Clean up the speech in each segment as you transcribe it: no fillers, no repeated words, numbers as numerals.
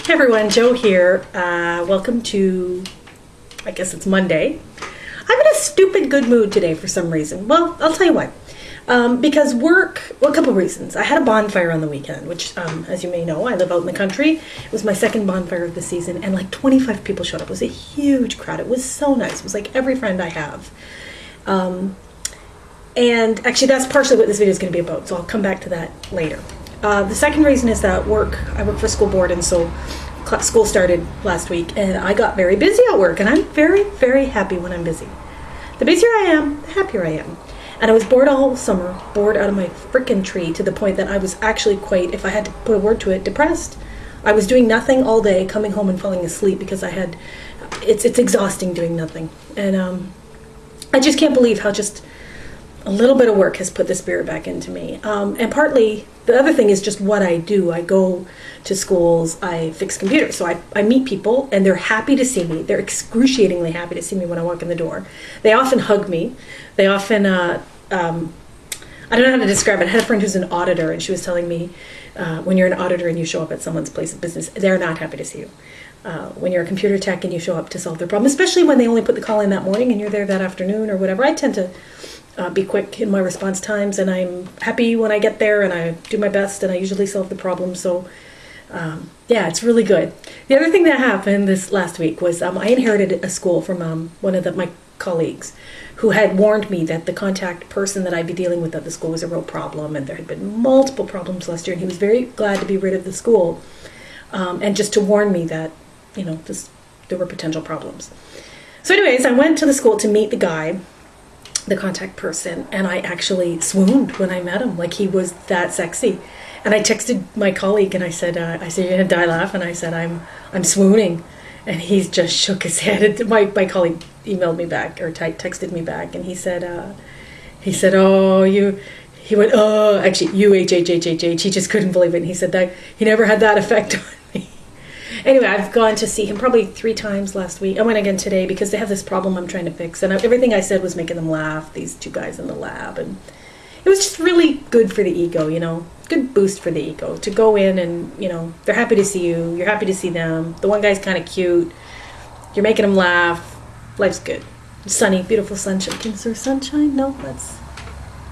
Hey everyone, Joe here. Welcome to, I guess it's Monday. I'm in a stupid good mood today for some reason. Well, I'll tell you why. Because work, well, a couple of reasons. I had a bonfire on the weekend, which, as you may know, I live out in the country. It was my second bonfire of the season, and like 25 people showed up. It was a huge crowd. It was so nice. It was like every friend I have. And actually, that's partially what this video is going to be about, so I'll come back to that later. The second reason is that I work for school board, and so school started last week, and I got very busy at work, and I'm very, very happy when I'm busy. The busier I am, the happier I am. And I was bored all summer, bored out of my frickin' tree, to the point that I was actually quite, if I had to put a word to it, depressed. I was doing nothing all day, coming home and falling asleep because it's exhausting doing nothing. And I just can't believe how just a little bit of work has put the spirit back into me. And partly, the other thing is just what I do. I go to schools, I fix computers. So I meet people, and they're happy to see me. They're excruciatingly happy to see me when I walk in the door. They often hug me. They often, I don't know how to describe it. I had a friend who's an auditor, and she was telling me, when you're an auditor and you show up at someone's place of business, they're not happy to see you. When you're a computer tech and you show up to solve their problem, especially when they only put the call in that morning and you're there that afternoon or whatever, I tend to be quick in my response times, and I'm happy when I get there, and I do my best, and I usually solve the problem. So yeah, it's really good. The other thing that happened this last week was I inherited a school from one of my colleagues who had warned me that the contact person that I'd be dealing with at the school was a real problem, and there had been multiple problems last year, and he was very glad to be rid of the school, and just to warn me that, you know, there were potential problems. So anyways, I went to the school to meet the guy, the contact person, and I actually swooned when I met him. Like, he was that sexy. And I texted my colleague, and I said, you're gonna die laughing. I said, I'm swooning. And he just shook his head. My colleague emailed me back, or texted me back, and he said, oh, he went, oh, actually, UHHHHH. He just couldn't believe it. And he said that he never had that effect on me. Anyway, I've gone to see him probably 3 times last week. I went again today because they have this problem I'm trying to fix. And everything I said was making them laugh, these 2 guys in the lab. And it was just really good for the ego, you know. Good boost for the ego to go in and, you know, they're happy to see you. You're happy to see them. The one guy's kind of cute. You're making them laugh. Life's good. It's sunny, beautiful sunshine. Is there sunshine? No,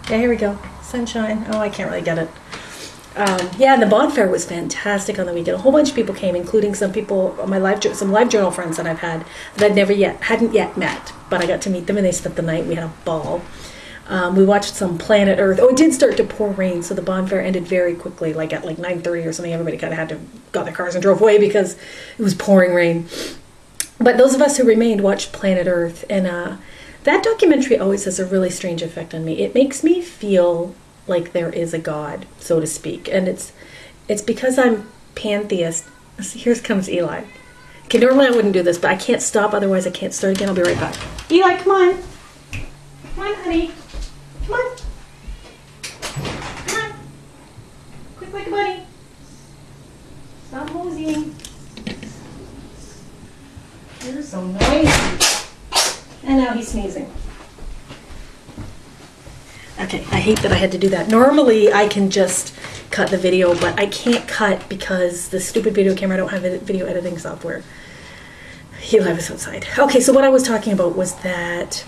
yeah, here we go. Sunshine. Oh, I can't really get it. Yeah, and the bonfire was fantastic on the weekend. A whole bunch of people came, including some people, some live journal friends that I've had that hadn't yet met, but I got to meet them, and they spent the night. We had a ball. We watched some Planet Earth. Oh, it did start to pour rain, so the bonfire ended very quickly, like at 9:30 or something. Everybody kind of got their cars and drove away because it was pouring rain. But those of us who remained watched Planet Earth, and that documentary always has a really strange effect on me. It makes me feel like there is a God, so to speak, and it's because I'm pantheist. Here comes Eli. Okay, normally I wouldn't do this, but I can't stop, otherwise I can't start again. I'll be right back. Eli, come on. Come on, honey. Come on. Come on. Quick like a bunny. Stop moseying. You're so noisy. And now he's sneezing. Okay, I hate that I had to do that. Normally I can just cut the video, but I can't cut because the stupid video camera, I don't have a video editing software. Eli was outside. Okay, so what I was talking about was that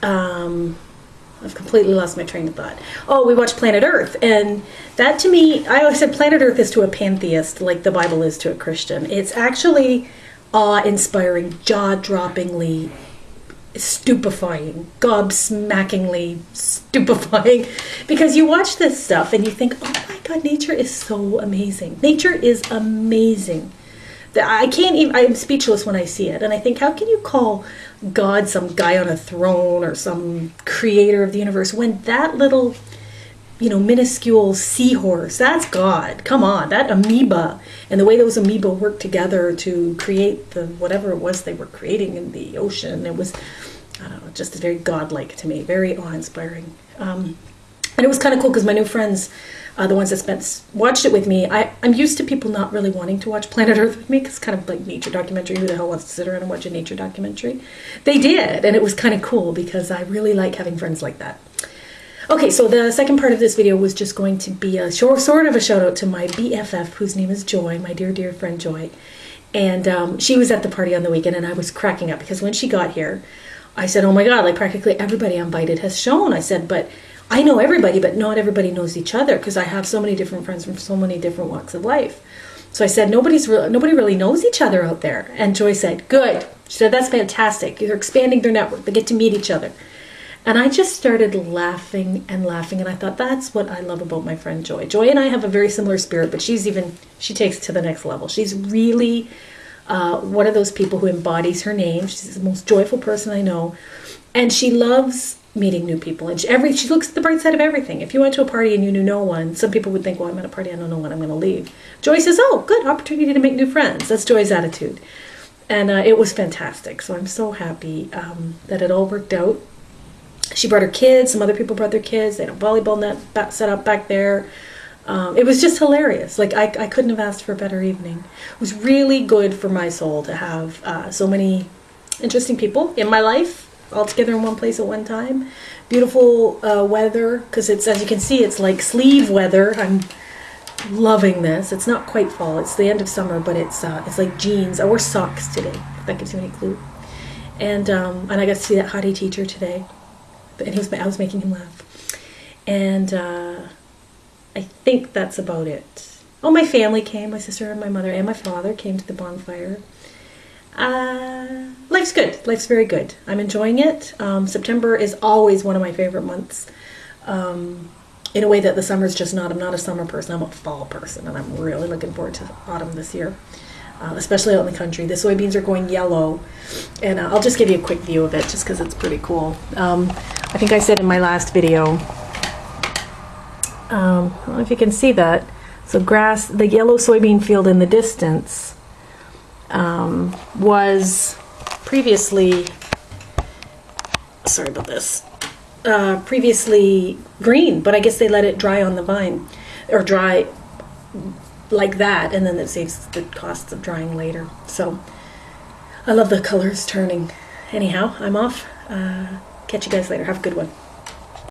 I've completely lost my train of thought. Oh, we watched Planet Earth, and that to me, I always said Planet Earth is to a pantheist like the Bible is to a Christian. It's actually awe-inspiring, jaw-droppingly stupefying, gobsmackingly stupefying, because you watch this stuff and you think, oh my God, nature is so amazing. Nature is amazing. I'm speechless when I see it, and I think, how can you call God some guy on a throne or some creator of the universe when that little, you know, minuscule seahorse, that's God. Come on, that amoeba, and the way those amoeba work together to create the whatever it was they were creating in the ocean, it was, I don't know, just very godlike to me, very awe-inspiring. And it was kind of cool because my new friends, the ones that watched it with me, I'm used to people not really wanting to watch Planet Earth with me because it's kind of like nature documentary. Who the hell wants to sit around and watch a nature documentary? They did, and it was kind of cool because I really like having friends like that. Okay, so the second part of this video was just going to be a sort of a shout out to my BFF, whose name is Joy, my dear, dear friend Joy. And she was at the party on the weekend, and I was cracking up because when she got here, I said, oh my God, like practically everybody I invited has shown. I said, but I know everybody, but not everybody knows each other because I have so many different friends from so many different walks of life. So I said, nobody really knows each other out there. And Joy said, good. She said, that's fantastic. They're expanding their network. They get to meet each other. And I just started laughing and laughing. And I thought, that's what I love about my friend Joy. Joy and I have a very similar spirit, but she takes it to the next level. She's really one of those people who embodies her name. She's the most joyful person I know. And she loves meeting new people. And she looks at the bright side of everything. If you went to a party and you knew no one, some people would think, well, I'm at a party, I don't know when I'm going to leave. Joy says, oh, good opportunity to make new friends. That's Joy's attitude. And it was fantastic. So I'm so happy that it all worked out. She brought her kids. Some other people brought their kids. They had a volleyball net set up back there. It was just hilarious. Like, I couldn't have asked for a better evening. It was really good for my soul to have so many interesting people in my life all together in one place at one time. Beautiful weather, because it's, as you can see, it's like sleeve weather. I'm loving this. It's not quite fall. It's the end of summer, but it's like jeans. I wore socks today, if that gives you any clue. And I got to see that hottie teacher today. And I was making him laugh. And I think that's about it. Oh, my family came. My sister and my mother and my father came to the bonfire. Life's good. Life's very good. I'm enjoying it. September is always one of my favorite months. In a way that the summer's just not. I'm not a summer person. I'm a fall person. And I'm really looking forward to autumn this year. Especially out in the country. The soybeans are going yellow. And I'll just give you a quick view of it just because it's pretty cool. I think I said in my last video, I don't know if you can see that. So grass, the yellow soybean field in the distance was previously, sorry about this, previously green, but I guess they let it dry on the vine, or dry like that, and then it saves the costs of drying later. So I love the colors turning. Anyhow, I'm off. Catch you guys later. Have a good one.